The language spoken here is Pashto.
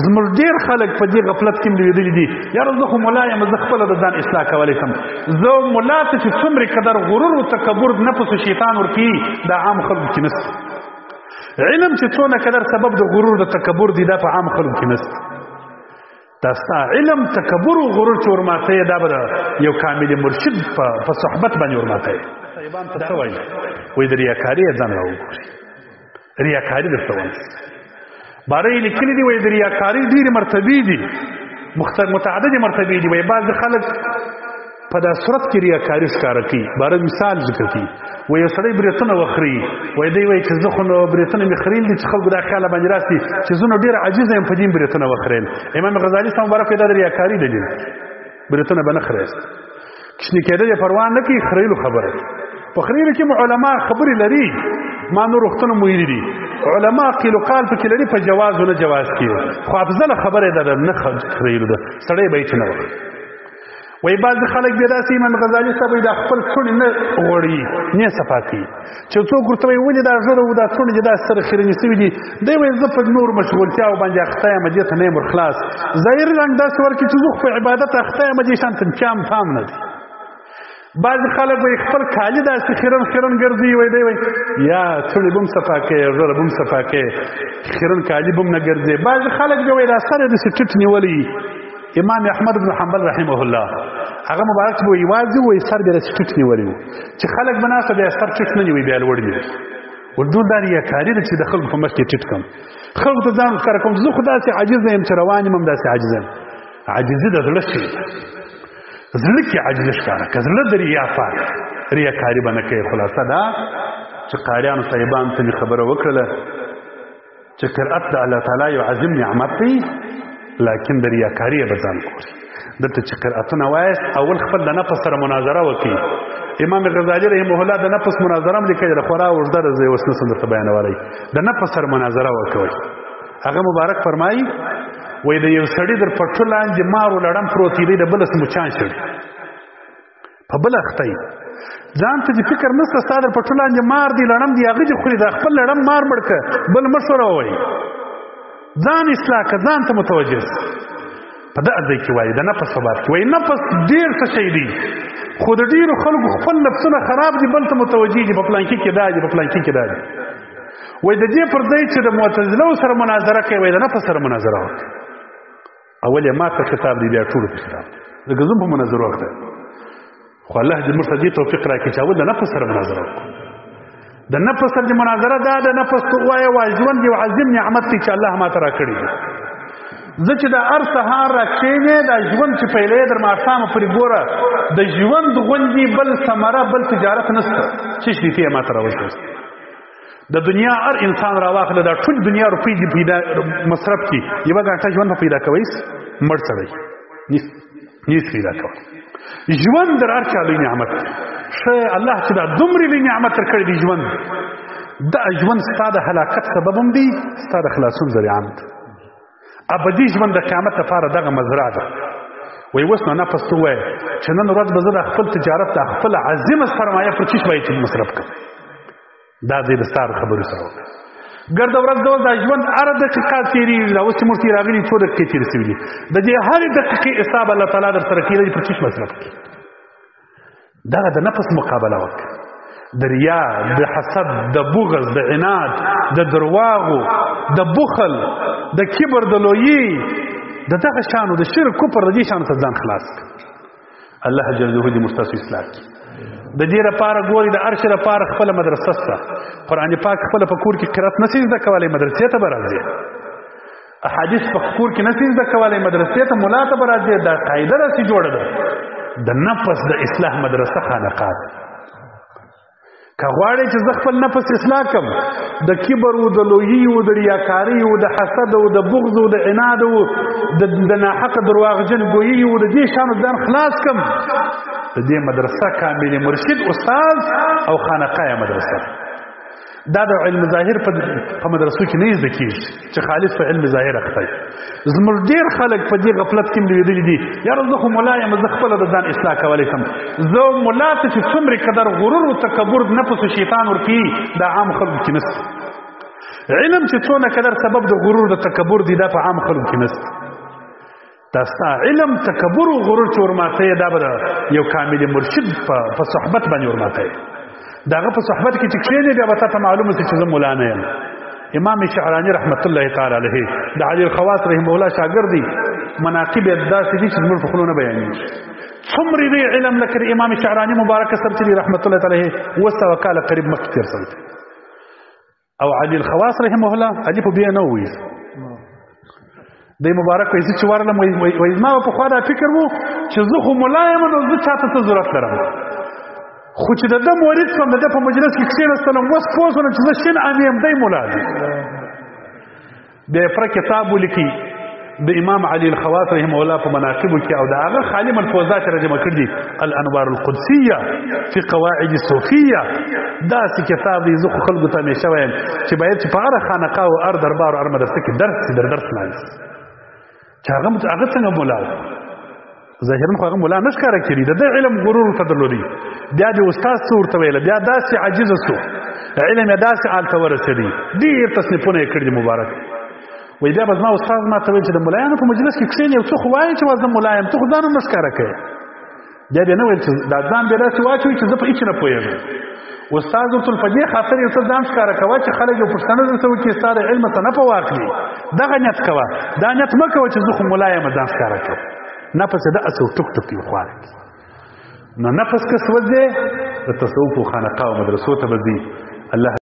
زموږ ډېر خلک په دې غفلت کې لوېدلي دي. یاره زه خو ملا یم، زه خپله د ځان اصلاح کولی شم. زه ملا ته چې څومره قدر غرور و تکبر نفس و شیطان ورکوي دا عام خلکو کې نشته. علم چې څونه قدر سبب د غرور د تکبر دی دا په عام خلکو کې نشته. دا ستا علم تکبر و غرور چې ورماته دا به د یو کامل مرشد په صحبت باندې ورماته صاحبان ته څه وایي؟ وایي د ریاکاري یې ځان راوګوري. ریاکاري درته وایم باره یې لیکلي دي وایي د ریاکاري ډېرې مرتبې دي، متعددې مرتبې دي. وایي بعضې خلک په دا صورت کې ریاکاري ښکاره کوي. باره مثال ذکر کوي وایي یو سړی برېتونه وخوري، وایي دی وایي چې زه خو نو برېتونه مې خریل دي چې خلکو دا خیاله باندې راسي چې زه نو ډېر عاجزه یم په دې برېتونه وخریل. امام غزالي صاحب مبارک دا د ریاکاري دلیل برېتونه به نه خریست. کشني کېدل یې پروا نه کوي، خریلو خبره په خریلو کې مو علما خبرې لري. ما نور وختونه مو ویلي دي علما قیل و قال پکې لري په جواز و نه جواز کې، خو افضله خبره ده د نه خریلو ده سړی به یې چې نه وخوري. وایي بعضې خلک بیا داسې امام غزالي صاحب وایي دا خپل څوڼې نه غوړوي، نه صفا کوي. چې څوک ورته وایي ولې دا ږیره و دا څوڼې چې داسې سره خیرنې سوي دي، دی وایي زه په نور مشغولتیاو باندې اخته یم، دې ته نه یم ورخلاص. ظاهري رنګ داسې ورکړي چې زه خو په عبادت اخته یم، دې شان ته چا هم پام نه دی. بعضې خلک وایي خپل کالي داسې خیرن ګرځي، وایي دی وایي یا څوڼې به هم صفا کوې ږیره به هم صفا کوې خیرن کالي به هم نه ګرځې. بعضې خلک بیا وایي دا سر یې داسې ټیټ نیولی. امام احمد بن حنبل رحمه الله هغه مبارک به یوازې وایي سر بیا داسې ټیټ نیولی و چې خلک به ناسته بیا سر ټیټ نه نیوي بیا لوړ نیوي. ورډون دا ریاکاري ده چې د خلکو په مخ کې ټیټ کړم، خلکو ته ځان ښکاره کوم چې زه خو داسې عاجزه یم چې روان یم هم داسې عاجزه یم. عاجزي د زړه شی زړه کې عاجزي ښکاره که زړه د ریا پاک ریاکاري به نه کوي. خلاصه دا چې قاریانو صاحبانو ته مې خبره وکړله چې قرأت د الله تعالی یو عظیم نعمت دی، لیکن د ریاکاري یې به ځان ګوري. دلته چې قرأتونه وایست اول خپل د نفس سره مناظره وکړي. امام غزالي رحمه الله د نفس مناظره هم لیکلې ده، خورا اوږده ده، زه یې اوس نشم درته بیانولی. د نفس سره مناظره وکوئ. هغه مبارک فرمایي وایي د یو سړي در پټو لاندې مار و لړم پروت دی، د بله مچان شړي په بله اخته یي. ځان ته دې فکر نشته ستا در پټو لاندې مار دی لړم دی هغه دې خوري، دا خپل لړم مار مړ که بل مه شوره ووایي. ځان اصلاح که ځان ته متوجه په دغه ځای کې وایي د نفس په باب کې وایي نفس ډېر څه شی دی، خو د ډېرو خلکو خپل نفسونه خراب دي، بل ته متوجه دي په پلانکي کې دا دي په پلانکي کې دا دي. وایي د دې پر ځای چې د معتزلو سره مناظره کوي وایي د نفس سره مناظره وکړي. اول یې ما ته کتاب دی بیا ټولو ته کتاب دی، زه ګزم په مناظره وکړه، خو الله دې موږ ته دې توفیق راکړي چې اول د نفس سره مناظره وکړو. د نفس سره مناظره دا د نفس وایي وا ژوند یو عظیم نعمت دی چې الله ما ته راکړی دی. زه چې د هر سهار راکښېنې دا ژوند چې پیلې در ماښامه پورې ګوره د ژوند غوندې بل ثمره بل تجارت نشته چې شي ما ته راوستل. د دنیا هر انسان راواخله دا ټول دنیا روپۍ دې پیدا مصرف کړي، یوه ګنټه ژوند په پیدا کوئ مړ سړی نیس پیدا کوي. ژوند در هر چا لوی نعمت دی. ښه الله چې دا دومره لوی نعمت درکړی دی ژوند، دا ژوند ستا د هلاکت سبب هم دی، ستا د خلاصون ذریعه هم ده. ابدي ژوند د قیامت لپاره دغه مزرعه ده. وایي اوس نو نفس ته ووایه چې نن ورځ به زه د خپل تجارت د خپله عظیمه سرمایه پر چیش باید مصرف کړم. دا ځای د ستا د خبرو سره وکړه. ګرده ورځ ډول دا ژوند هره دقیقه تېرېږي، دا اوس چې موږ تېر راغلي 4 دقیقې تېرې سوي دي، د دې هرې دقیقې حساب الله تعالی در سره کېدی پر چیش مصرف کړي. دغه د نفس مقابله وکړه، د ریا، د حسد، د بغض، د عناد، د درواغو، د بخل، د کبر، د لویي، د دغه شانو د شرک کفر د دې شانو څخه ځان خلاص کړه. الله جل جلاله دې موږ تاسو اصلاح کړي. د دې لپاره ګوري د هر شي لپاره خپله مدرسه شته. قرآن پاک خپله په کور کې قرأت نشي زده کولی، مدرسې ته به راځي. احادیث په کور کې نشي زده کولی، مدرسې ته ملا ته به راځي. دا قاعده داسې جوړه ده د نفس د اصلاح مدرسه خانقاه ده. که غواړې چې زه خپل نفس اصلاح کړم، د کبر و، د لویي و، د ریاکاري و، د حسد و، د بغض و، د عناد و، د ناحقه درواغجن ګویي و، د دې شانو ځان خلاص کړم، د دې مدرسه کامل مرشد استاد او خانقاه مدرسه. دا د علم ظاهر په مدرسو کې نه زده کېږي چې خالص په علم ظاهر اخته وي. زموږ ډېر خلک په دې غفلت کې لوېدلي دي. یاره زه خو ملا یم، زه خپله د ځان اصلاح کولی شم. زه ملا ته چې څومره قدر غرور و تکبر نفس و شیطان ورکوي دا عام خلکو کې نشته. علم چې څونه قدر سبب د غرور د تکبر دی دا په عام خلکو کې نشته. دا ستا علم تکبر او غرور چې ورماته دا به یو کامل مرشد په صحبت باندې ورماته داغه په صحبت کې چې کښېنې بیا به تاته معلومه شي چې زه مولا نه یم. امام شعراني رحمت الله تعالی علیه د علي الخواص رحمه الله شاګرد دی، مناقب یې داسې دي چې زموږ په خولو نه بیانېږي. څومره دی علم لکه امام شعراني مبارک سر چې رحمت الله تعالی علیه 200 کاله قریب مخکې تېر شوی او علي الخواص رحمه الله علي په بیا نه وویل دی مبارک وایي چې ورلم وایي ما په خوا دا فکر وو چې زه خو ملا یم نو زه چاته څه ضرورت لرم، خو چې د ده مورید شوم د ده په مجلس کې کښېنستلم اوس پوه شوم چې زه شین عام یم دی مولا دی. بیا یې پوره کتاب ولیکي د امام علي الخواص رحمه الله په مناقبو کې او د هغه خالي ملفوظات یې راجمع کړي دي الانوار القدسیه فی قواعد الصوفیه. داسې کتاب دی زه خو خلکو ته همیشه وایم چې باید چې په هره خانقاه او هر دربار او هر مدرسه کې درس شي در درس لانسي چې هغه څنګه مولا دی. ظاهرا خو هغه مولا نه ښکاره کړي د ده علم غرور ورته درلودي، بیا د استاد څه ورته ویله، بیا داسې عاجزه سو علم یې داسې حال ته ورسېدی ډېر تصنیفونه یې کړي دي مبارک. وایي بیا به زما استاد ما ته ویل چې د ملایانو په مجلس کې کښېنې یو څه خو وایې چې زه ملا یم ته خو ځان هم نه ښکاره کوې. بیا بیا نه ویل چې دا ځان بیا داسې واچوي چې زه په هېڅ نه پوهېږم. استاد ورته په دې خاطر یو څه ځان ښکاره کوه چې خلک یو پوښتنه درته وکړي ستا د علم ته نه په واخلي. دغه نیت کوه، دا نیت مه کوه چې زه خو ملا یم ځان ښکاره کوم. نفس د اسو ټک ټک یو خوارک نو نفس که سوځي د تصوف خانقاه او مدرسو ته به ځي. الله